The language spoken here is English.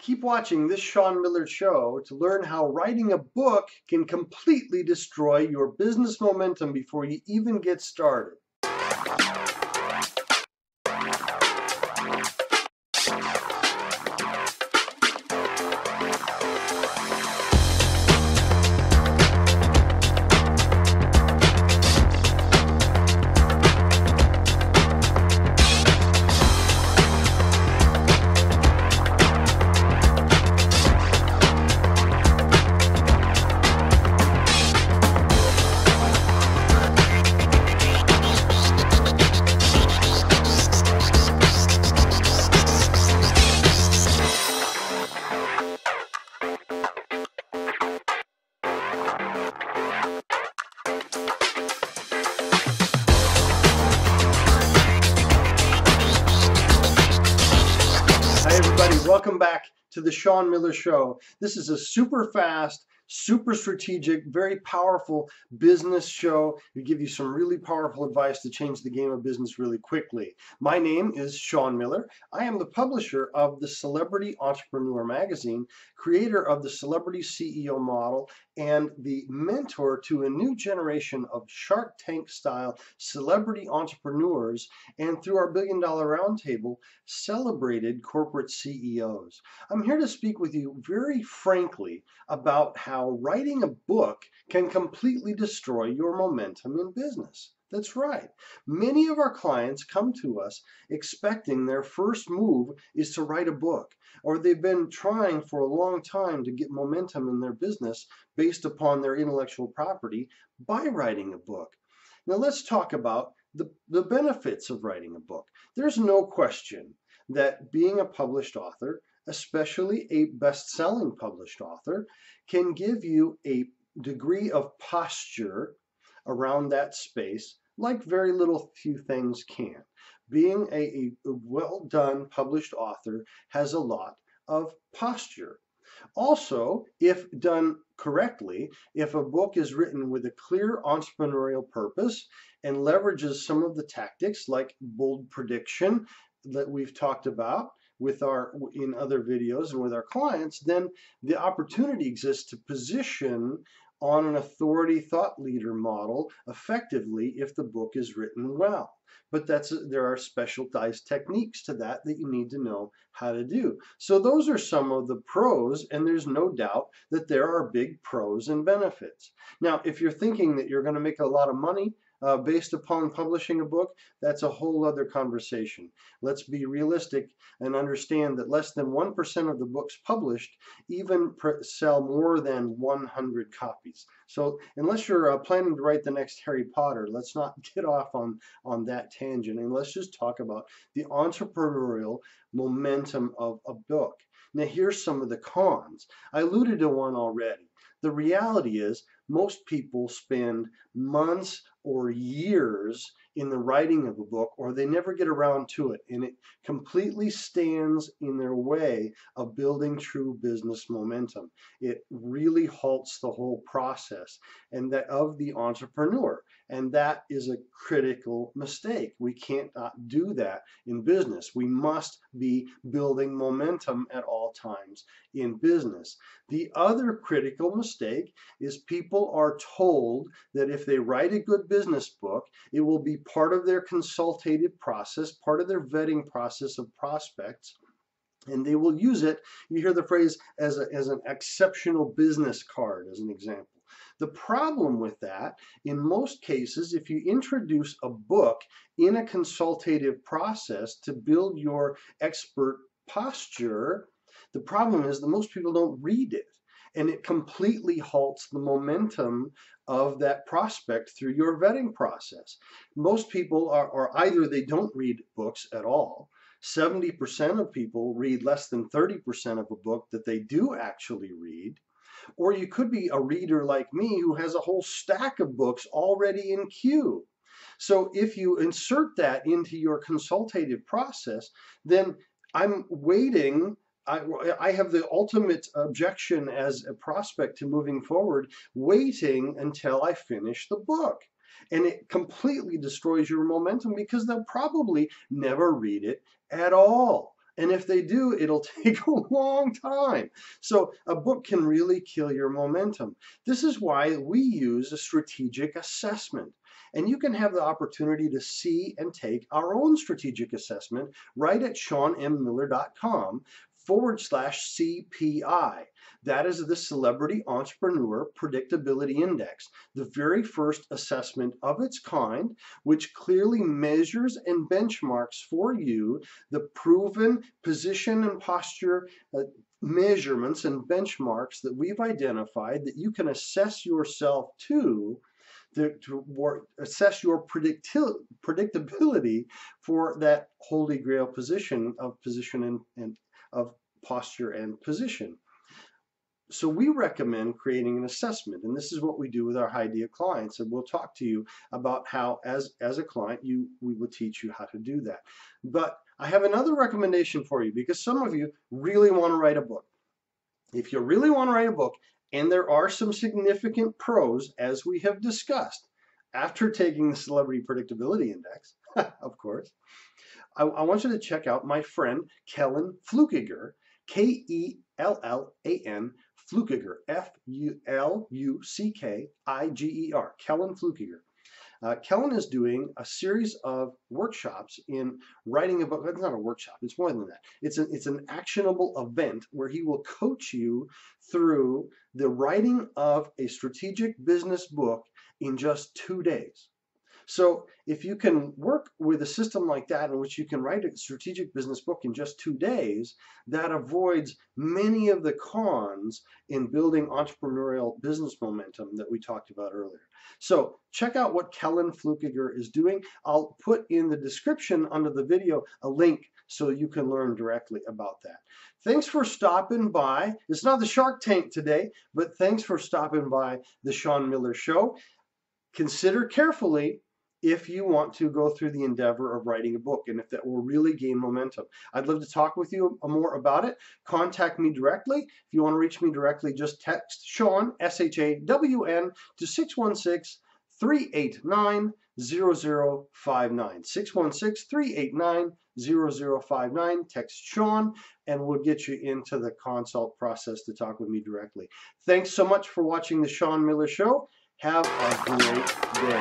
Keep watching this Shawn Miller show to learn how writing a book can completely destroy your business momentum before you even get started. Hi everybody, welcome back to the Shawn Miller Show. This is a super fast, super strategic, very powerful business show. We give you some really powerful advice to change the game of business really quickly. My name is Shawn Miller. I am the publisher of the Celebrity Entrepreneur magazine, creator of the Celebrity CEO model, and the mentor to a new generation of Shark Tank style celebrity entrepreneurs, and through our $1 Billion Roundtable, celebrated corporate CEOs. I'm here to speak with you very frankly about how writing a book can completely destroy your momentum in business. That's right. Many of our clients come to us expecting their first move is to write a book, or they've been trying for a long time to get momentum in their business based upon their intellectual property by writing a book. Now let's talk about the benefits of writing a book. There's no question that being a published author, especially a best-selling published author, can give you a degree of posture around that space like very little few things can. Being a well-done published author has a lot of posture. Also, if done correctly, if a book is written with a clear entrepreneurial purpose and leverages some of the tactics like bold prediction that we've talked about in other videos and with our clients, then the opportunity exists to position on an authority thought leader model effectively if the book is written well. But there are specialized techniques to that you need to know how to do. So those are some of the pros, and there's no doubt that there are big pros and benefits. Now, if you're thinking that you're going to make a lot of money based upon publishing a book, that's a whole other conversation. Let's be realistic and understand that less than 1% of the books published even sell more than 100 copies. So unless you're planning to write the next Harry Potter, let's not get off on that tangent, and let's just talk about the entrepreneurial momentum of a book. Now here's some of the cons. I alluded to one already. The reality is most people spend months or years in the writing of a book, or they never get around to it, and it completely stands in their way of building true business momentum. It really halts the whole process and that of the entrepreneur, and that is a critical mistake. We can't do that in business. We must be building momentum at all times in business. The other critical mistake is people are told that if they write a good business book, it will be part of their consultative process, part of their vetting process of prospects, and they will use it. You hear the phrase as an exceptional business card, as an example. The problem with that, in most cases, if you introduce a book in a consultative process to build your expert posture, the problem is that most people don't read it, and it completely halts the momentum of that prospect through your vetting process. Most people are either they don't read books at all. 70% of people read less than 30% of a book that they do actually read. Or you could be a reader like me who has a whole stack of books already in queue. So if you insert that into your consultative process, then I'm waiting. I have the ultimate objection as a prospect to moving forward, waiting until I finish the book. And it completely destroys your momentum because they'll probably never read it at all. And if they do, it'll take a long time. So a book can really kill your momentum. This is why we use a strategic assessment. And you can have the opportunity to see and take our own strategic assessment right at ShawnMMiller.com/CPI. That is the Celebrity Entrepreneur Predictability Index, the very first assessment of its kind, which clearly measures and benchmarks for you the proven position and posture measurements and benchmarks that we've identified that you can assess yourself to assess your predictability for that holy grail position and of posture and position. So we recommend creating an assessment, and this is what we do with our idea clients, and we'll talk to you about how as a client we will teach you how to do that. But I have another recommendation for you, because some of you really want to write a book. If you really want to write a book, and there are some significant pros, as we have discussed, after taking the Celebrity Predictability Index, of course, I want you to check out my friend Kellen Flukiger, Kellan Flukiger, F-L-U-C-K-I-G-E-R, Kellen Flukiger. Kellen is doing a series of workshops in writing a book. It's not a workshop, it's more than that. It's an actionable event where he will coach you through the writing of a strategic business book in just 2 days. So if you can work with a system like that in which you can write a strategic business book in just 2 days, that avoids many of the cons in building entrepreneurial business momentum that we talked about earlier. So check out what Kellen Flukiger is doing. I'll put in the description under the video a link so you can learn directly about that. Thanks for stopping by. It's not the Shark Tank today, but thanks for stopping by the Shawn Miller Show. Consider carefully if you want to go through the endeavor of writing a book and if that will really gain momentum. I'd love to talk with you more about it. Contact me directly. If you want to reach me directly, just text Shawn, S-H-A-W-N, to 616-389-0059. 616-389-0059. Text Shawn and we'll get you into the consult process to talk with me directly. Thanks so much for watching the Shawn Miller Show. Have a great day.